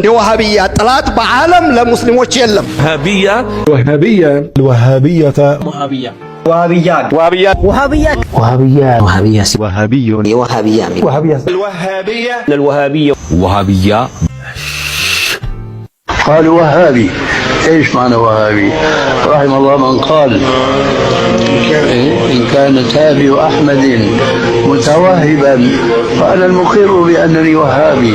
وهابية طلعت بعالم لمسلموش يلم وهابية وهابية وهابيات وهابية الوهابية قال وهابي. ايش معنى وهابي؟ رحم الله من قال إن كان تابع أحمد متوهبا فأنا المقر بأنني وهابي.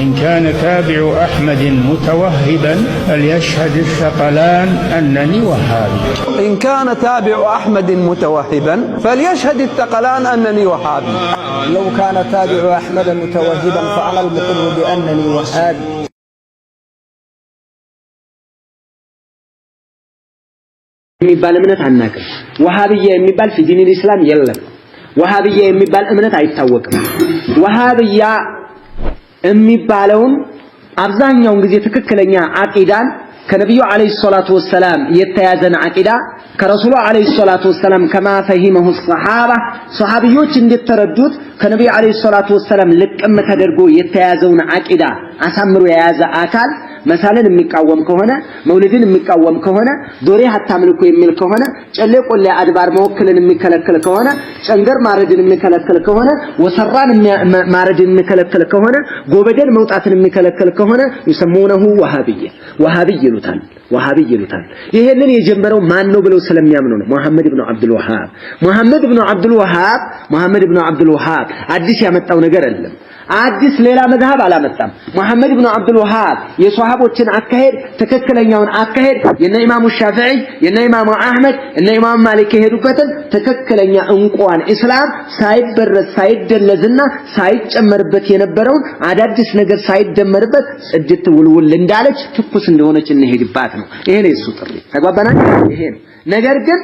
إن كان تابع أحمد متوهبا فليشهد الثقلان أنني وهابي. إن كان تابع أحمد متوهبا فليشهد الثقلان أنني وهابي. لو كان تابع أحمد متوهبا فأنا المقر بأنني وهابي. የሚባል እምነት አናውቅም። ወሃብያ የሚባል في دين الإسلام የለም። ወሃብያ የሚባል እምነት አይታወቅም። ወሃብያ የሚባለውን አብዛኛውን ጊዜ ትክክለኛ አቂዳን ከነብዩ አለይሂ ሰላቱ ወሰለም የተያዘን አቂዳ ከረሱሉ አለይሂ ሰላቱ ወሰለም ከማ ፈሂመሁ ሷሃቢዮች እንደተረዱት ከነብዩ አለይሂ ሰላቱ ወሰለም ልቅም ተደርጎ የተያዘውን አቂዳ አሳምሮ የያዘ አካል መሳለን የሚቃወም ከሆነ መውሊድን የሚቃወም ከሆነ ዶሬ አታምልኩ የሚል ከሆነ ጨሌ ቆሌ አድባር መወክልን የሚከለክል ከሆነ ጨንገር ማረድን የሚከለክል ከሆነ ወሰራን ማረድን የሚከለክል ከሆነ ጎበደን መውጣትን የሚከለክል ከሆነ ይሰሙነሁ ወሃቢ ይሉታል። ይሄንን የጀመረው ማን ነው ብለው ስለሚያምኑ ነው። መሐመድ ኢብኑ አብዱል ወሃብ አዲስ ያመጣው ነገር አይደለም። አዲስ ሌላ መዝሐብ አላመጣም። መሐመድ ኢብኑ አብዱል ወሃብ የሷሃቦችን አካሄድ ትክክለኛውን አካሄድ የነ ኢማሙ ሻፊዒ የነ ኢማሙ አህመድ እነ ኢማሙ ማሊክ የሄዱበትን ትክክለኛ እንቋን እስላም ሳይበረዝ ሳይደለዝና ሳይጨመርበት የነበረውን አዳዲስ ነገር ሳይደመርበት ጽድት ውልውል እንዳለች ትኩስ እንደሆነች እንሄድባት ነው። ይሄ ነው እሱ ጥሪ። ተግባባናል? ይሄ ነው። ነገር ግን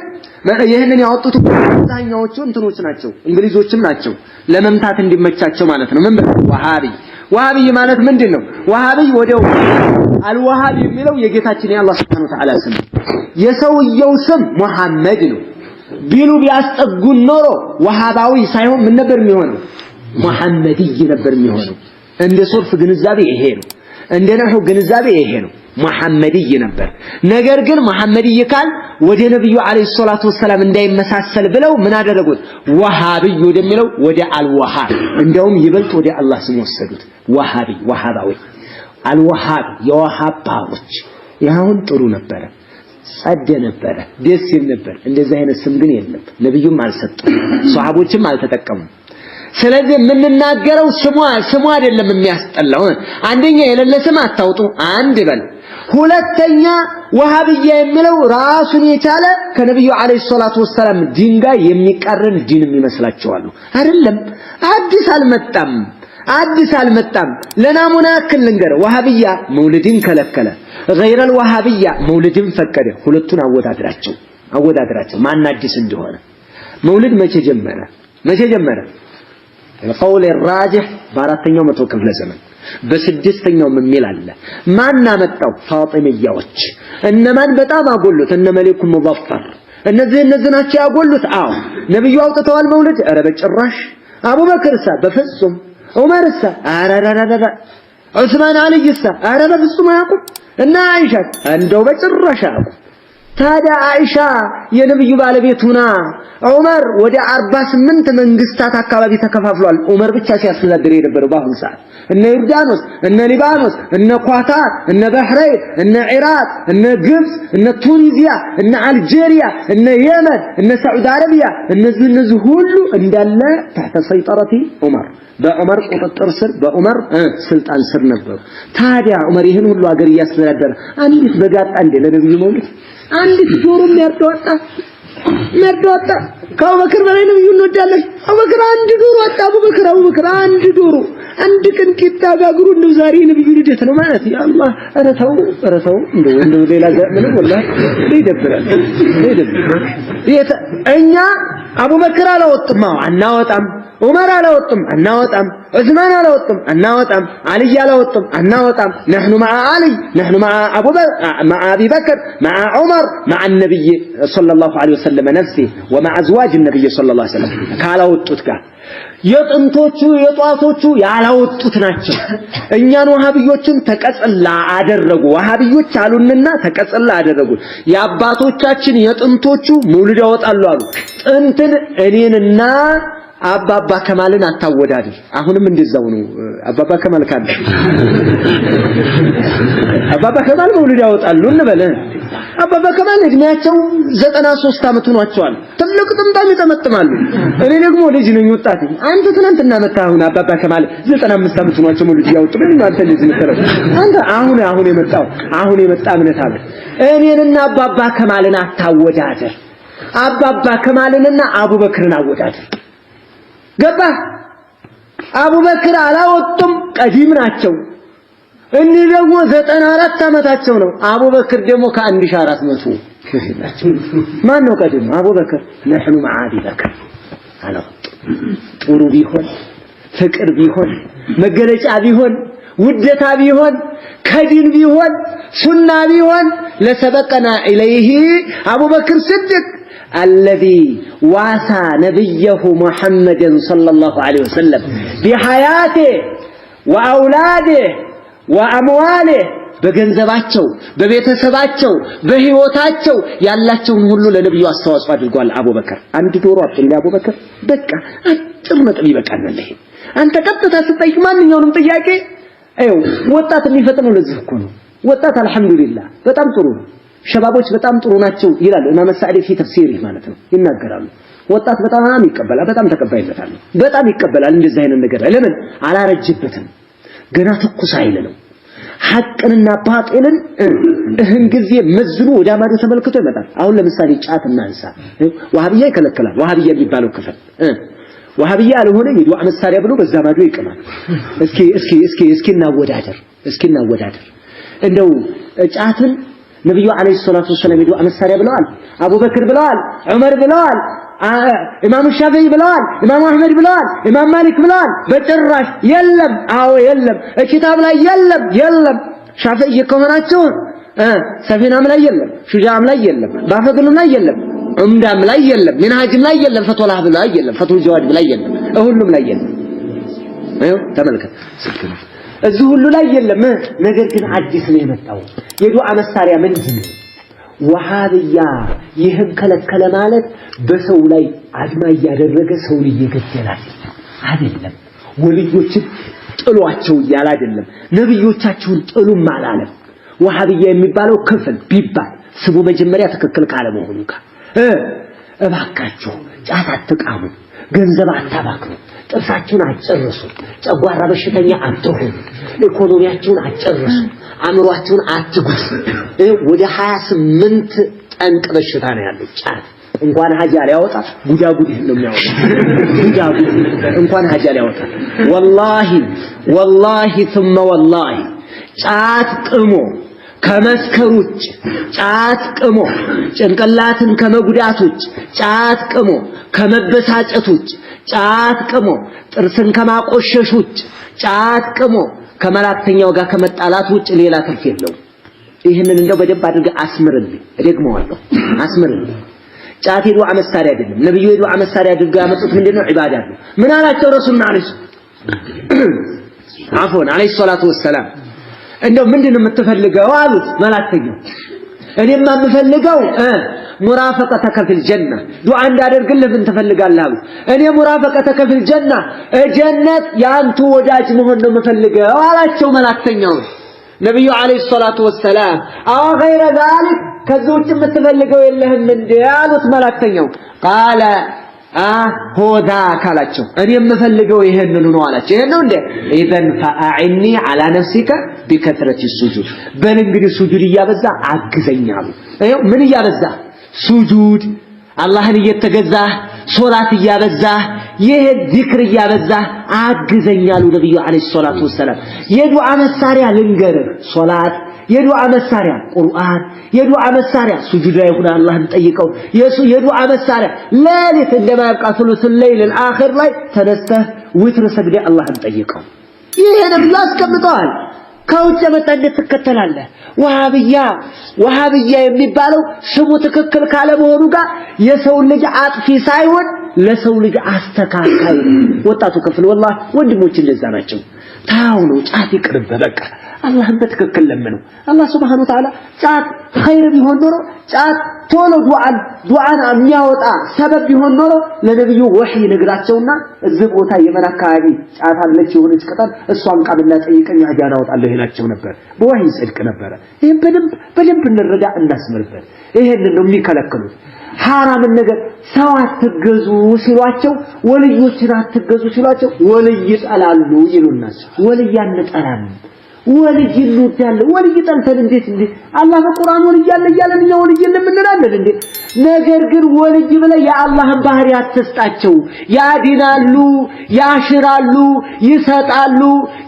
ይሄንን ያወጡት አብዛኛዎቹ እንትኖች ናቸው፣ እንግሊዞችም ናቸው ለመምታት እንዲመቻቸው ማለት ነው። ምን ወሃቢ ማለት ምንድነው? ወሃቢ ወዲያው አልወሃቢ የሚለው የጌታችን የአላህ Subhanahu Wa Ta'ala ስም የሰውየው ስም መሐመድ ነው ቢሉ ቢያስጠጉን ኖሮ ወሃባዊ ሳይሆን ምን ነበር የሚሆነው? መሐመድይ ነበር የሚሆነው። እንደ ሶርፍ ግንዛቤ ይሄ ነው። እንደ ነህው ግንዛቤ ይሄ ነው። መሐመድይ ነበር። ነገር ግን መሐመድይ ካል ወደ ነብዩ አለይሂ ሰላቱ ወሰለም እንዳይመሳሰል ብለው ምን አደረጉት? ወሃቢ ወደሚለው ወደ አልወሃብ እንደውም ይበልጥ ወደ አላህ ስም ወሰዱት። ወሃባዊ አልወሃብ የወሃባዎች ያሁን ጥሩ ነበረ፣ ጸደ ነበረ፣ ደስ ይል ነበር። እንደዚህ አይነት ስም ግን የለም። ነብዩም አልሰጡም፣ ሷሃቦችም አልተጠቀሙም። ስለዚህ የምንናገረው ስሙ አይደለም የሚያስጠላው። አንደኛ የሌለ ስም አታውጡ አንድ በል። ሁለተኛ ወሃብያ የሚለው ራሱን የቻለ ከነብዩ አለይሂ ሰላቱ ወሰለም ዲን ጋር የሚቀርን ዲን የሚመስላቸዋል። አይደለም፣ አዲስ አልመጣም። ለናሙና ያክል ልንገር፣ ወሃብያ መውሊድን ከለከለ፣ ገይረል ወሃብያ መውሊድን ፈቀደ። ሁለቱን አወዳድራቸው ማን አዲስ እንደሆነ። መውሊድ መቼ ጀመረ? القول الراجح በአራተኛው መቶ ክፍለ ዘመን በስድስተኛው የሚል አለ። ማን አመጣው? ፋጢሚያዎች። እነማን በጣም አጎሉት? እነ መሊኩ ሙዘፈር። እነዚህ ናቸው ያጎሉት። አዎ ነብዩ አውጥተዋል መውሊድ? ኧረ በጭራሽ። አቡበክርሳ? በፍጹም። ዑመርሳ? አራራራራ። ዑስማን አልይሳ? ኧረ በፍጹም አያውቁም። እና አይሻ? እንደው በጭራሽ አያውቁም። ታዲያ አይሻ የነብዩ ባለቤት ሆና ዑመር ወደ 48 መንግስታት አካባቢ ተከፋፍሏል። ዑመር ብቻ ሲያስተዳድር የነበረው በአሁኑ ሰዓት እነ ዮርዳኖስ፣ እነ ሊባኖስ፣ እነ ኳታር፣ እነ ባህሬን፣ እነ ኢራቅ፣ እነ ግብጽ፣ እነ ቱኒዚያ፣ እነ አልጄሪያ፣ እነ የመን፣ እነ ሳዑዲ አረቢያ እነዚህ ሁሉ እንዳለ تحت سيطرة ዑመር በዑመር ቁጥጥር ስር በዑመር ስልጣን ስር ነበሩ። ታዲያ ዑመር ይሄን ሁሉ ሀገር እያስተዳደረ አንዲት በጋጣ እንደ ለነብዩ መውሊድ አንዲት ዶሮ የሚያርዳውጣ ከአቡበክር በላይ ነብዩ እንወዳለን። አቡበክር አንድ ዶሮ አጣ። አቡበክር አንድ ዶሮ አንድ ቀን ቂጣ ጋግሩ እንደው ዛሬ ነብዩ ልደት ነው ማለት ያ አላህ። ኧረ ተው እንደው ሌላ ምንም ወላሂ ይደብራል። እኛ አቡበክር አላወጥም አናወጣም፣ ዑመር አላወጥም አናወጣም፣ ዑስማን አላወጥም አናወጣም፣ አልይ አላወጥም አናወጣም። نحن مع علي، نحن مع ابي بكر، مع عمر، مع النبي صلى الله عليه وسلم نفسه ومع ازواج النبي صلى الله عليه وسلم ካላወጡት ጋር የጥንቶቹ የጧቶቹ ያላወጡት ናቸው። እኛን ወሃቢዮችን ተቀጽላ አደረጉ። ወሃቢዮች አሉንና ተቀጽላ አደረጉ። የአባቶቻችን የጥንቶቹ መውሊድ ያወጣሉ አሉ። ጥንትን እኔንና አባባ ከማልን አታወዳድር። አሁንም እንደዛው ነው። አባባ ከማል ካለ አባባ ከማል መውሊድ ያወጣሉ እንበለ። አባባ ከማል እድሜያቸው 93 ዓመት ሆኗቸዋል። ትልቅ ጥምጣም ይጠመጥማሉ። እኔ ደግሞ ልጅ ነኝ ወጣት። አንተ ትናንትና መጣህ። አሁን አባባ ከማል 95 ዓመት ሆኗቸው መውሊድ ያወጡ ምን አንተ ልጅ ምትለው አንተ አሁን የመጣ እምነት አለ። እኔንና አባባ ከማልን አታወዳድር። አባባ ከማልንና አቡበክርን አወዳድር። ገባ? አቡበክር አላወጡም፣ ቀዲም ናቸው። እኒህ ደግሞ 94 ዓመታቸው ነው። አቡበክር ደግሞ ከ1400 ናቸው። ማን ነው ቀዲም? አቡበክር። ነህኑ መዓዲ በክር አላወጡም። ጥሩ ቢሆን ፍቅር ቢሆን መገለጫ ቢሆን ውደታ ቢሆን ከዲን ቢሆን ሱና ቢሆን ለሰበቀና ኢለይሂ አቡበክር ስድቅ الذي واسى نبيه محمد صلى الله عليه وسلم بحياته وأولاده وأمواله በገንዘባቸው በቤተሰባቸው በህይወታቸው ያላቸውን ሁሉ ለነብዩ አስተዋጽኦ አድርጓል። አቡበከር አንድ ዶሮ አጥቶ አቡበከር በቃ አጭር ነጥብ ይበቃናል። ይሄ አንተ ቀጥታ ስትጠይቅ ማንኛውንም ጥያቄ አይው ወጣት የሚፈጥነው ለዚህ እኮ ነው። ወጣት አልহামዱሊላህ በጣም ጥሩ ነው። ሸባቦች በጣም ጥሩ ናቸው ይላል ኢማም ሰዓዲ في ተፍሲር ማለት ነው ይናገራሉ። ወጣት በጣም ይቀበላል፣ በጣም ተቀባይነታል፣ በጣም ይቀበላል እንደዚህ አይነት ነገር። ለምን አላረጅበትም፣ ገና ትኩስ ኃይል ነው። ሐቅንና ባጢልን እህን ጊዜ መዝኑ ወደ አማዱ ተመልክቶ ይመጣል። አሁን ለምሳሌ ጫትና እንሳ ወሃቢያ ይከለከላል። ወሃቢያ የሚባለው ክፍል ወሃቢያ አልሆነ የዱዓ መሳሪያ ብሎ በዛ ማዶ ይቀማል። እስኪ እናወዳደር እንደው ጫትን ነብዩ አለይሂ ሰላቱ ወሰለም የዱዓ መሳሪያ ብለዋል። አቡበክር ብለዋል፣ ዑመር ብለዋል፣ ኢማም ሻፊዒ ብለዋል፣ ኢማም አህመድ ብለዋል፣ ኢማም ማሊክ ብለዋል። በጭራሽ የለም። አዎ የለም። ኪታብ ላይ የለም። ሻፊዒ ከሆናችሁ ሰፊናም ላይ የለም፣ ሹጃም ላይ የለም፣ ባፈድሉም ላይ የለም፣ ዑምዳም ላይ የለም፣ ሚንሃጅም ላይ የለም፣ ፈትወላህ ላይ የለም፣ ፈትወል ጀዋድ ላይ የለም፣ ሁሉም ላይ የለም። ተመልከት እዚህ ሁሉ ላይ የለም። ነገር ግን አዲስ ነው የመጣው የዱዓ መሳሪያ ምንድነው? ወሃቢያ ይህን ከለከለ ማለት በሰው ላይ አድማ ያደረገ ሰው ይገደላል አይደለም። ወልዮችን ጥሏቸው ይያል አይደለም። ነብዮቻቸውን ጥሉም አላለም። ወሃቢያ የሚባለው ክፍል ቢባል ስሙ መጀመሪያ ትክክል ካለ መሆኑ ጋር እባካችሁ ጫት አትቃሙ፣ ገንዘብ አታባክኑ፣ ጥርሳችሁን አጨርሱ፣ ጨጓራ በሽተኛ አትሁኑ፣ ኢኮኖሚያችሁን አጨርሱ፣ አእምሮአችሁን አትጉዱ። ወደ 28 ጠንቅ በሽታ ነው ያለው ጫት። እንኳን ሀጃ ሊያወጣ ጉዳጉድ ነው የሚያወጣ። ጉዳጉድ እንኳን ሀጃ ሊያወጣ ወላሂ ثم والله ጫት ቅሞ ከመስከር ውጭ ጫት ቅሞ ጭንቅላትን ከመጉዳት ውጭ ጫት ቅሞ ከመበሳጨት ውጭ ጫት ቅሞ ጥርስን ከማቆሸሽ ውጭ ጫት ቅሞ ከመላእክተኛው ጋር ከመጣላት ውጭ ሌላ ትርፍ የለው። ይህንን እንደው በደንብ አድርገህ አስምርልኝ፣ እደግመዋለሁ፣ አስምርልኝ። ጫት የዱዓ መሳሪያ አይደለም። ነብዩ የዱዓ መሳሪያ አድርገው ያመጡት ምንድነው? ዒባዳ ነው። ምን አላቸው ረሱልና አለይሂ ሰላቱ ወሰላም እንደው ምንድነው የምትፈልገው አሉት መላእክተኛው። እኔማ የምፈልገው ሙራፈቀተከ ፊል ጀና ዱዓ እንዳደርግልህ ምን ትፈልጋለህ አሉት። እኔ ሙራፈቀተከ ፊል ጀና ጀነት ያንቱ ወዳጅ መሆን ነው የምፈልገው አላቸው መላእክተኛው። ነብዩ አለይሂ ሰላቱ ወሰላም አው ገይረ ዛሊክ ከዚህ ውጭ የምትፈልገው የለህም እንዴ አሉት መላእክተኛው። ቃለ ሆዳ ካላቸው እኔ የምፈልገው ይሄንን ነው አላቸው። ይሄን ነው እንዴ? ኢዘን ፈአዕኒ ዐላ ነፍሲከ ቢከትረቲ ሱጁድ በል እንግዲህ ሱጁድ እያበዛ አግዘኛሉ። ይሄው ምን እያበዛ ሱጁድ አላህን እየተገዛህ ሶላት እያበዛህ ይሄ ዚክር እያበዛህ አግዘኛሉ ነብዩ አለይሂ ሰላቱ ወሰላም። የዱዓ መሳሪያ ልንገርህ ሶላት፣ የዱዓ መሳሪያ ቁርአን፣ የዱዓ መሳሪያ ሱጁድ ላይ ሆነ አላህን ጠይቀው፣ የዱዓ መሳሪያ ሌሊት እንደማይብቃ ሱሉሱል ለይል አልአኺር ላይ ተነስተህ ዊትር ሰግደህ አላህን ጠይቀው። ይሄ ነብዩ አስቀምጠዋል። ከውጭ መጣ ትከተላለህ። ወሃቢያ የሚባለው ስሙ ትክክል ካለ መሆኑ ጋር የሰው ልጅ አጥፊ ሳይሆን ለሰው ልጅ አስተካካይ ወጣቱ ክፍል والله ወንድሞች እንደዛ ናቸው ታውኑ ጫት ይቅርብ በቃ አላህን በትክክል ለምነው አላህ Subhanahu Wa Ta'ala ጫት ኸይር ቢሆን ኖሮ ጫት ቶሎ ዱዓን የሚያወጣ ሰበብ ቢሆን ኖሮ ለነብዩ ወህይ ነግራቸውና እዚህ ቦታ የመን አካባቢ ጫት አለች የሆነች ቅጠል እሷን ቃብላ ጠይቀኝ አጃና አወጣለሁ ይላቸው ነበር በወህይ ጽድቅ ነበር ይሄን በደንብ እንረዳ እናስምርበት ይሄንን ነው የሚከለክሉት حرام ነገር ሰው አትገዙ ሲሏቸው ወልዮችን አትገዙ ሲሏቸው ወልይ ይጣላሉ ይሉናል ወልይ አንጠራም ወልይ ይሉታል ወልይ ጠልተን እንዴት አላህ በቁርአን ወልይ ያለ ያለን ነው ወልይ እንምንላለን እንዴ ነገር ግን ወልይ ብለ የአላህን ባህሪ አትስጣቸው ያዲናሉ ያሽራሉ ይሰጣሉ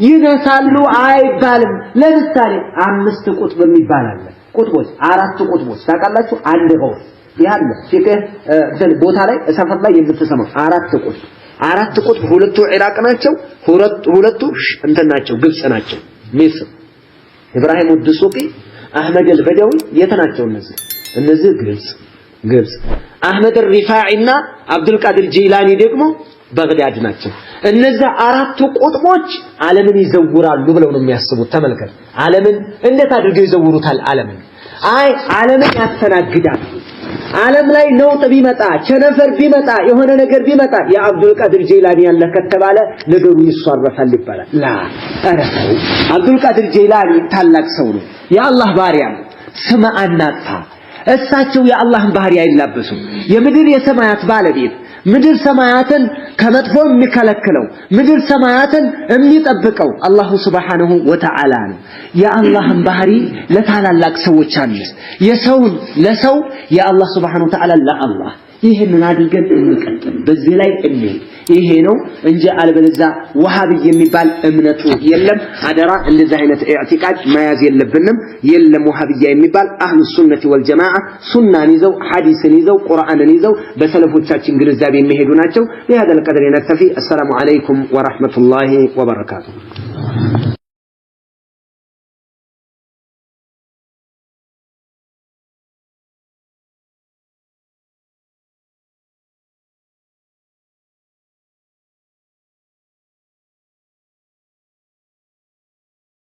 ይነሳሉ አይባልም ለምሳሌ 5 ቁጥብ የሚባል አለ ቁጥቦች 4 ቁጥቦች ታውቃላችሁ አንድ ነው ያለ ፍቅህ ቦታ ላይ ሰፈር ላይ የምትሰማው 4 ቁጥብ ሁለቱ ኢራቅ ናቸው ሁለቱ እንትን ናቸው ግብጽ ናቸው ሚስር ኢብራሂም ወድሱቂ አህመድ አልበዳዊ የተናቸው እነዚህ ግብጽ አህመድ الرفاعيና አብዱል ቃድር ጂላኒ ደግሞ በግዳድ ናቸው እነዚህ 4 ቁጥቦች ዓለምን ይዘውራሉ ብለው ነው የሚያስቡት ተመልከት ዓለምን እንዴት አድርገው ይዘውሩታል ዓለምን ያስተናግዳል ዓለም ላይ ነውጥ ቢመጣ ቸነፈር ቢመጣ የሆነ ነገር ቢመጣ የአብዱል ቃድር ጂላኒ ያለ ከተባለ ነገሩ ይሷረፋል ይባላል ላ አረፈው አብዱል ቃድር ጂላኒ ታላቅ ሰው ነው የአላህ ባሪያ ነው ስማ አናጣ እሳቸው የአላህን ባህሪ አይላበሱ የምድር የሰማያት ባለቤት ምድር ሰማያትን ከመጥፎ የሚከለክለው ምድር ሰማያትን የሚጠብቀው አላህ Subhanahu Wa Ta'ala ነው የአላህን ባህሪ ለታላላቅ ሰዎች አንስ የሰውን ለሰው የአላህ Subhanahu Wa Ta'ala ለአላህ ይሄንን አድርገን እንቀጥል በዚህ ላይ ይሄ ነው እንጂ አልበለዛ ወሃቢ የሚባል እምነቱ የለም አደራ እንደዚህ አይነት ኢዕቲቃድ መያዝ የለብንም የለም ወሃቢያ የሚባል አህሉ ሱነቲ ወልጀማዓ ሱናን ይዘው ሐዲስን ይዘው ቁርአንን ይዘው በሰለፎቻችን ግንዛቤ የሚሄዱ ናቸው ለهذا القدر نكتفي السلام عليكم ورحمة الله وبركاته